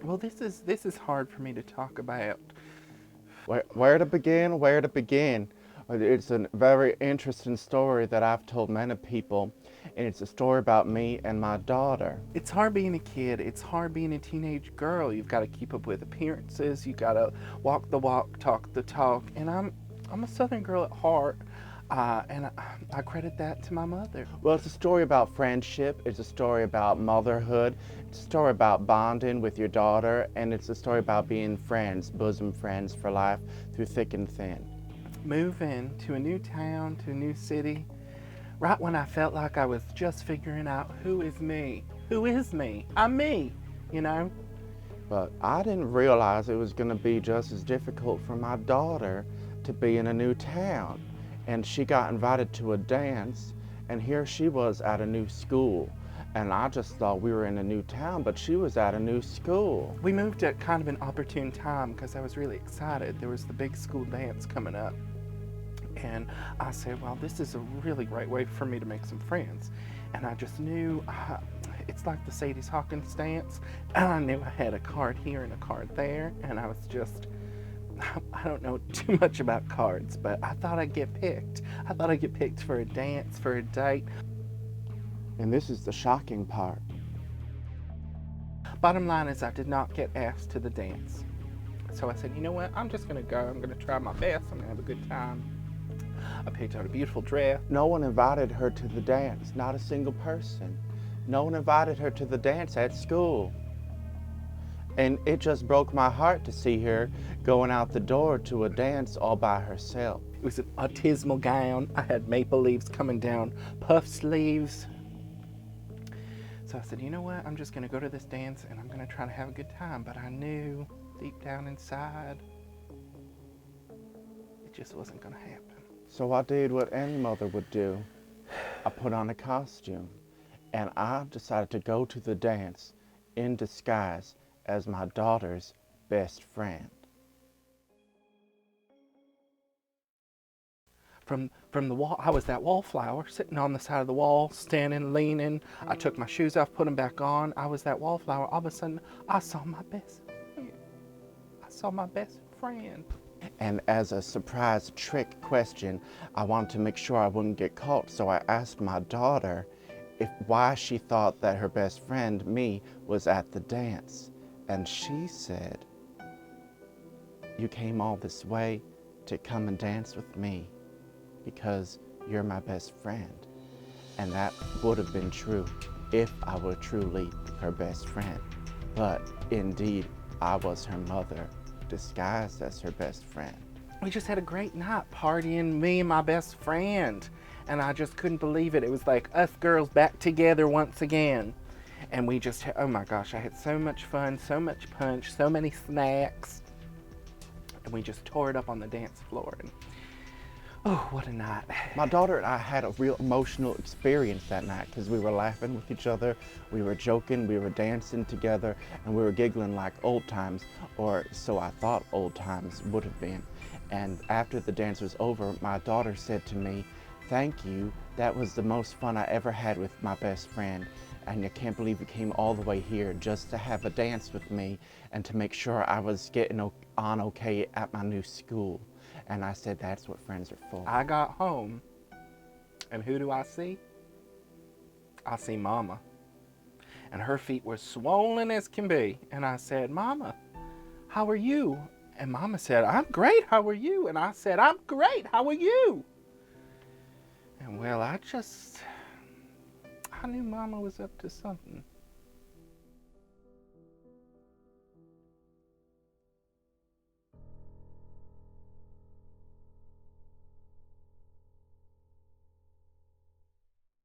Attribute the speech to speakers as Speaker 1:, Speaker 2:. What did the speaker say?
Speaker 1: Well, this is hard for me to talk about.
Speaker 2: Where to begin? Where to begin? It's a very interesting story that I've told many people, and it's a story about me and my daughter.
Speaker 1: It's hard being a kid. It's hard being a teenage girl. You've got to keep up with appearances. You got to walk the walk, talk the talk. And I'm a Southern girl at heart, and I credit that to my mother.
Speaker 2: Well, it's a story about friendship, it's a story about motherhood, it's a story about bonding with your daughter, and it's a story about being friends, bosom friends for life through thick and thin.
Speaker 1: Moving to a new town, to a new city, right when I felt like I was just figuring out who is me. Who is me? I'm me, you know?
Speaker 2: But I didn't realize it was going to be just as difficult for my daughter to be in a new town. And she got invited to a dance, and here she was at a new school. And I just thought we were in a new town, but she was at a new school.
Speaker 1: We moved at kind of an opportune time because I was really excited. There was the big school dance coming up. And I said, well, this is a really great way for me to make some friends. And I just knew, it's like the Sadie's Hawkins dance. And I knew I had a card here and a card there. And I was just, I don't know too much about cards, but I thought I'd get picked. I thought I'd get picked for a dance, for a date.
Speaker 2: And this is the shocking part.
Speaker 1: Bottom line is I did not get asked to the dance. So I said, you know what, I'm just gonna go. I'm gonna try my best. I'm gonna have a good time. I picked out a beautiful dress.
Speaker 2: No one invited her to the dance, not a single person. No one invited her to the dance at school. And it just broke my heart to see her going out the door to a dance all by herself.
Speaker 1: It was an autismal gown. I had maple leaves coming down, puff sleeves. So I said, you know what, I'm just gonna go to this dance and I'm gonna try to have a good time. But I knew deep down inside, it just wasn't gonna happen.
Speaker 2: So I did what any mother would do. I put on a costume, and I decided to go to the dance in disguise as my daughter's best friend.
Speaker 1: From the wall, I was that wallflower sitting on the side of the wall, standing, leaning. I took my shoes off, put them back on. I was that wallflower. All of a sudden, I saw my best friend. I saw my best friend.
Speaker 2: And as a surprise trick question, I wanted to make sure I wouldn't get caught, so I asked my daughter why she thought that her best friend, me, was at the dance. And she said, you came all this way to come and dance with me because you're my best friend. And that would have been true if I were truly her best friend. But indeed, I was her mother, disguised as her best friend.
Speaker 1: We just had a great night partying, me and my best friend. And I just couldn't believe it. It was like us girls back together once again. And we just, oh my gosh, I had so much fun, so much punch, so many snacks. And we just tore it up on the dance floor. And oh, what a night.
Speaker 2: My daughter and I had a real emotional experience that night because we were laughing with each other, we were joking, we were dancing together, and we were giggling like old times, or so I thought old times would have been. And after the dance was over, my daughter said to me, thank you, that was the most fun I ever had with my best friend. And I can't believe you came all the way here just to have a dance with me and to make sure I was getting on okay at my new school. And I said, that's what friends are for.
Speaker 1: I got home, and who do I see? I see Mama. And her feet were swollen as can be. And I said, Mama, how are you? And Mama said, I'm great, how are you? And I said, I'm great, how are you? And well, I knew Mama was up to something.